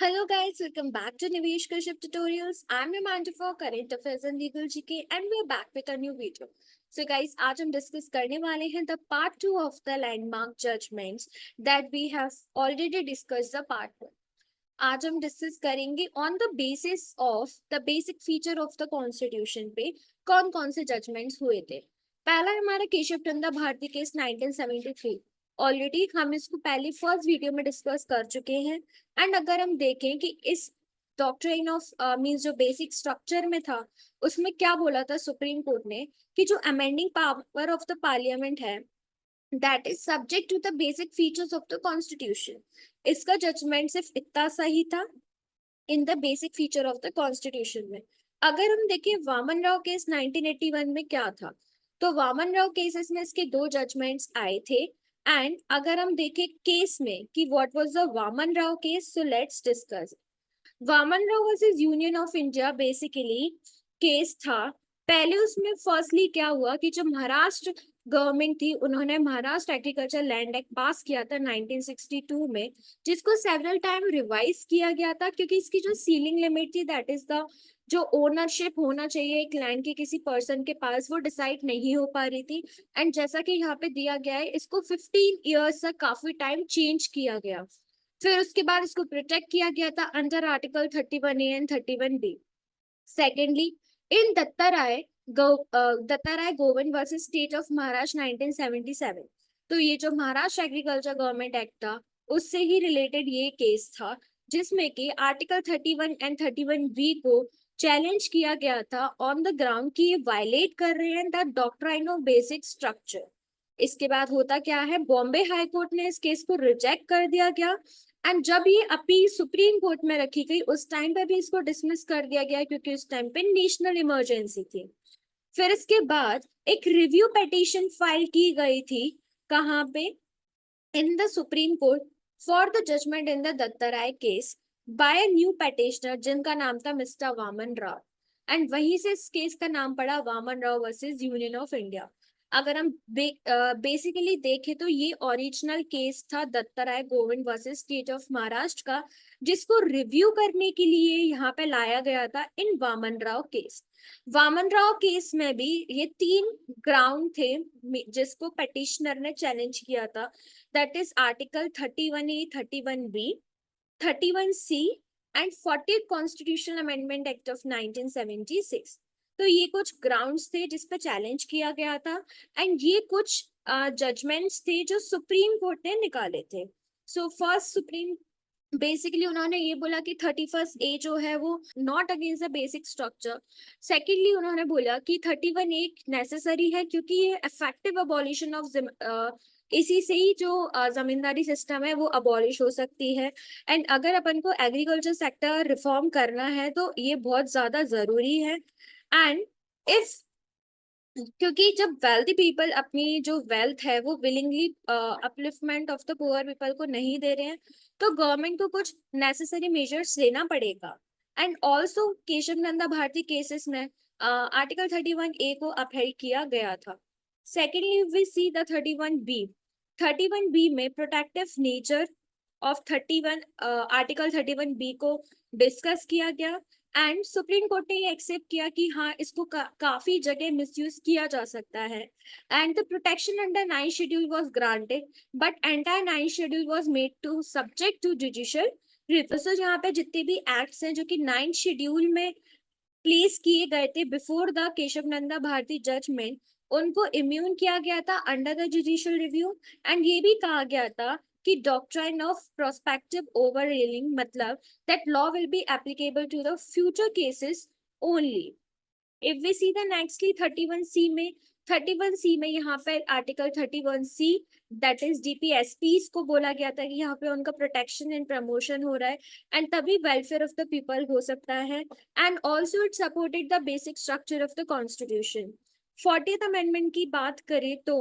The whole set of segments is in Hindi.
Hello guys, welcome back to Nivesh Kashyap Tutorials. I'm your manager for Current Affairs and Legal GK and we're back with a new video. So guys, आज हम डिस्कस करने वाले हैं the part 2 of the landmark judgments that we have already discussed the part 1. आज हम डिस्कस करेंगे on the basis of the basic feature of the constitution पे कौन कौन से जजमेंट्स हुए थे। पहला हमारा केशव नंदा भारती केस 1973। ऑलरेडी हम इसको पहले फर्स्ट वीडियो में डिस्कस कर चुके हैं। एंड अगर हम देखें कि इस डॉक्ट्रिन ऑफ मींस जो बेसिक स्ट्रक्चर में था उसमें क्या बोला था सुप्रीम कोर्ट ने कि जो amending power of the parliament है that is subject to the basic features of the constitution. इसका जजमेंट सिर्फ इतना सही था in the basic feature of the constitution में। अगर हम देखें वामन राव केस 1981 में क्या था, तो वामन राव केसेस में इसके दो जजमेंट्स आए थे। एंड अगर हम देखें केस में कि what was the Waman Rao case, so let's discuss. Waman Rao versus Union of India basically case था। पहले उसमें फर्स्टली क्या हुआ कि जो महाराष्ट्र गवर्नमेंट थी उन्होंने महाराष्ट्र एग्रीकल्चर लैंड एक्ट पास किया था 1962 में, जिसको सेवरल टाइम रिवाइज किया गया था क्योंकि इसकी जो सीलिंग लिमिट थी दैट इज द जो ओनरशिप होना चाहिए एक लैंड के किसी पर्सन के पास वो डिसाइड नहीं हो पा रही थी। एंड जैसा कि यहाँ पे दिया गया है इसको 15 ईयर्स तक काफी टाइम चेंज किया गया। फिर उसके बाद इसको प्रोटेक्ट किया गया था under article 31A and 31B। Secondly in Datta Rai Govind versus State of Maharashtra 1977, तो ये जो महाराष्ट्र एग्रीकल्चर गवर्नमेंट एक्ट था उससे ही रिलेटेड ये केस था जिसमें कि आर्टिकल 31 एंड 31B को चैलेंज किया गया था ऑन द ग्राउंड कि ये वायलेट कर रहे हैं the doctrine of basic structure. इसके बाद होता क्या है, बॉम्बे हाई कोर्ट ने इस केस को रिजेक्ट कर दिया गया। एंड जब ये अपील सुप्रीम कोर्ट में रखी गई उस टाइम पे भी इसको डिसमिस कर दिया गया क्योंकि उस टाइम पे नेशनल इमरजेंसी थी। फिर इसके बाद एक रिव्यू पिटीशन फाइल की गई थी कहाँ पे, in the supreme court for the judgment in the Datta Rai case by a new petitioner जिनका नाम था मिस्टर वामन राव। एंड वहीं से इस केस का नाम पड़ा Waman Rao versus Union of India. अगर हम बेसिकली देखें तो ये ओरिजिनल केस था दत्ता राय Govind versus State of Maharashtra का, जिसको रिव्यू करने के लिए यहाँ पे लाया गया था इन वामन राव केस। वामन राव केस में भी ये 3 ग्राउंड थे जिसको पिटिशनर ने चैलेंज किया था, that is article 31A 31B 31C and 40th constitutional amendment act of 1976। तो ये कुछ ग्राउंड्स थे जिस पे चैलेंज किया गया था। एंड ये कुछ जजमेंट्स थे जो सुप्रीम कोर्ट ने निकाले थे। सो फर्स्ट सुप्रीम बेसिकली उन्होंने ये बोला कि 31A जो है वो not against the basic structure. Secondly उन्होंने बोला कि 31A नेसेसरी है क्योंकि ये इफेक्टिव अबॉलिशन ऑफ इसी से ही जो जमींदारी सिस्टम है वो अबॉलिश हो सकती है। एंड अगर अपन को एग्रीकल्चर सेक्टर रिफॉर्म करना है तो ये बहुत ज्यादा जरूरी है। एंड इफ क्योंकि जब वेल्दी पीपल अपनी जो वेल्थ है वो willingly upliftment of the poor people को नहीं दे रहे हैं तो गवर्नमेंट को कुछ नेसेसरी मेजर्स लेना पड़ेगा। And also Kesavananda Bharati cases में आर्टिकल 31A को अपहेल्ड किया गया था। Secondly we see the 31B। 31B में protective nature of 31 article 31B को डिस्कस किया गया। एंड सुप्रीम कोर्ट ने ये एक्सेप्ट किया कि हाँ इसको काफी जगह मिसयूज किया जा सकता है। And the protection under 9th schedule was granted but entire 9th schedule was made to subject to judicial review. So यहाँ पे जितने भी एक्ट्स हैं जो कि 9th शेड्यूल में प्लेस किए गए थे before the Kesavananda Bharati judgment उनको इम्यून किया गया था under the judicial review. And ये भी कहा गया था कि डॉक्ट्राइन ऑफ प्रोस्पेक्टिव ओवररेलिंग मतलब that law will be applicable to the future cases only. If we see the nextly 31C में 31C में यहाँ पे article 31C that is DPSPs को बोला गया था कि यहाँ पे उनका प्रोटेक्शन एंड प्रमोशन हो रहा है एंड तभी वेलफेयर ऑफ द पीपल हो सकता है। And also it supported the basic structure of the constitution. 40th amendment की बात करें तो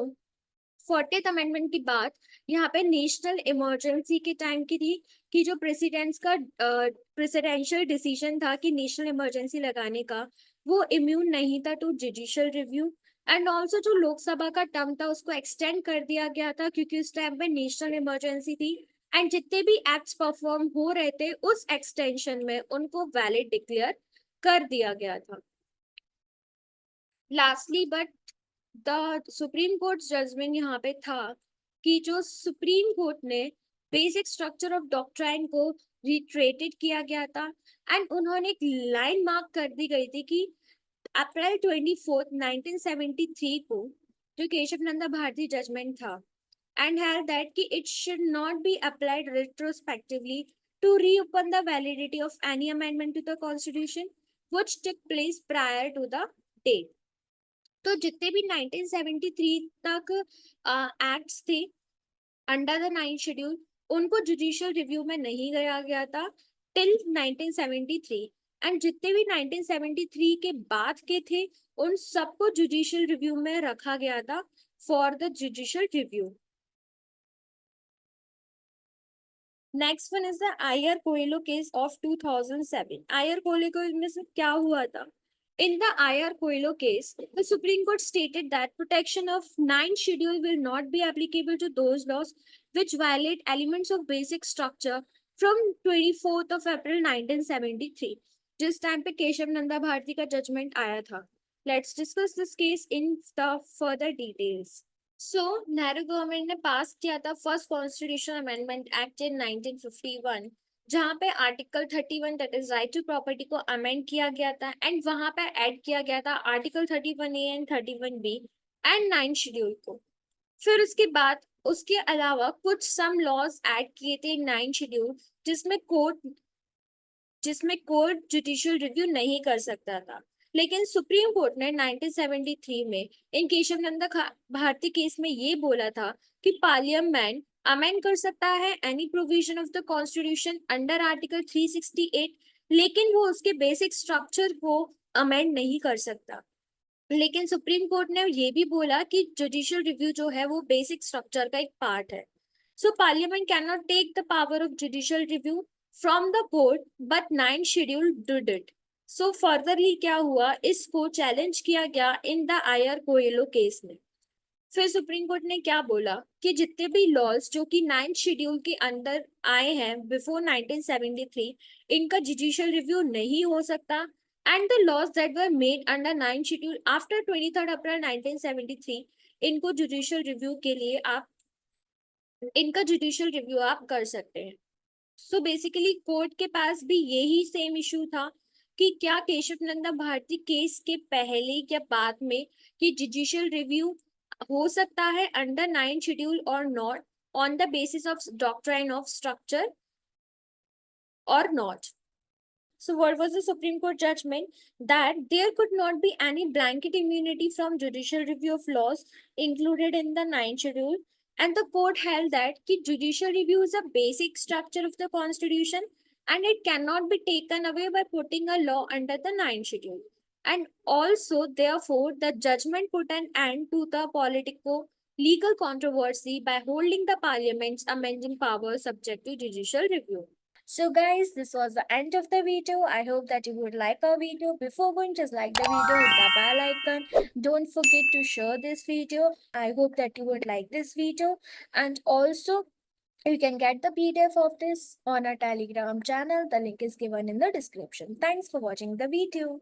40th अमेंडमेंट की बात यहाँ पे नेशनल इमरजेंसी के टाइम की थी कि जो प्रेसिडेंट्स का प्रेसिडेंशियल डिसीजन था कि नेशनल इमरजेंसी लगाने का वो इम्यून नहीं था to judicial review. And also जो लोकसभा का टर्म था उसको एक्सटेंड कर दिया गया था क्योंकि उस टाइम पे नेशनल इमरजेंसी थी एंड जितने भी एक्ट्स परफॉर्म हो रहे थे उस एक्सटेंशन में उनको वैलिड डिक्लेयर कर दिया गया था। Lastly but the supreme court judgment यहाँ पे था कि जो सुप्रीम कोर्ट ने बेसिक स्ट्रक्चर ऑफ डॉक्ट्राइन को रिट्रेटेड किया गया था एंड उन्होंने एक लाइन मार्क कर दी गई थी कि अप्रैल 24 1973 को जो केशव नंदा भारती जजमेंट था एंड held that कि it should not be applied retrospectively to reopen the validity of any amendment to the constitution which took place prior to the date। तो जितने भी 1973 तक एक्ट्स थे अंडर द 9th शेड्यूल उनको जुडिशियल रिव्यू में नहीं गया गया था टिल 1973 एंड जितने भी 1973 के बाद के थे उन सबको जुडिशियल रिव्यू में रखा गया था for the judicial review. Next one is the Eyre Coelho case of 2007। I R Coelho में से क्या हुआ था? In the Iyer Coelho case, the Supreme Court stated that protection of 9th schedule will not be applicable to those laws which violate elements of basic structure from 24th of April 1973, जिस टाइम पे केशव नंदा भारती का जजमेंट आया था। Let's discuss this case in the further details. So Nehru government ने पास किया था first constitution amendment act in 1951, जहां पे article 31 that is right to property को अमेंड किया गया था एंड वहां पे ऐड किया गया था article 31A and 31B and 9th schedule को। फिर उसके बाद उसके अलावा कुछ सम लॉज ऐड किए थे 9th शेड्यूल जिसमें कोर्ट जुडिशियल रिव्यू नहीं कर सकता था। लेकिन सुप्रीम कोर्ट ने 1973 में इन केशव नंदा भारती केस में ये बोला था कि पार्लियामेंट अमेंड कर सकता है any provision of the constitution under article 368, लेकिन वो उसके बेसिक स्ट्रक्चर को अमेंड नहीं कर सकता। लेकिन सुप्रीम कोर्ट ने ये भी बोला कि जुडिशियल रिव्यू जो है वो बेसिक स्ट्रक्चर का एक पार्ट है। So parliament can not take the power of judicial review from the court but 9th schedule did it. So furtherly क्या हुआ, इसको चैलेंज किया गया इन द आयर कोयलो केस में। फिर सुप्रीम कोर्ट ने क्या बोला कि जितने भी लॉज जो कि 9th शेड्यूल के अंदर आए हैं बिफोर 1973, इनका जुडिशियल रिव्यू नहीं हो सकता and the laws that were made under 9th schedule after 23 April 1973, इनको जुडिशियल रिव्यू के लिए इनका जुडिशियल रिव्यू आप कर सकते हैं। सो बेसिकली कोर्ट के पास भी यही सेम इशू था कि क्या केशव नंदा भारती केस के पहले या बाद में कि जुडिशियल रिव्यू हो सकता है अंडर 9th शेड्यूल और not on the basis of doctrine of structure or not. So what was the Supreme Court judgment? That there could not be any blanket immunity from judicial review of laws included in the 9th schedule, and the court held that ki judicial review is a basic structure of the constitution and it cannot be taken away by putting a law under the 9th schedule. And also therefore the judgment put an end to the politico legal controversy by holding the parliament's amending power subject to judicial review. So guys, this was the end of the video. I hope that you would like our video. Before going, just like the video, hit the bell icon. Don't forget to share this video. I hope that you would like this video. And also, you can get the PDF of this on our Telegram channel. The link is given in the description. Thanks for watching the video.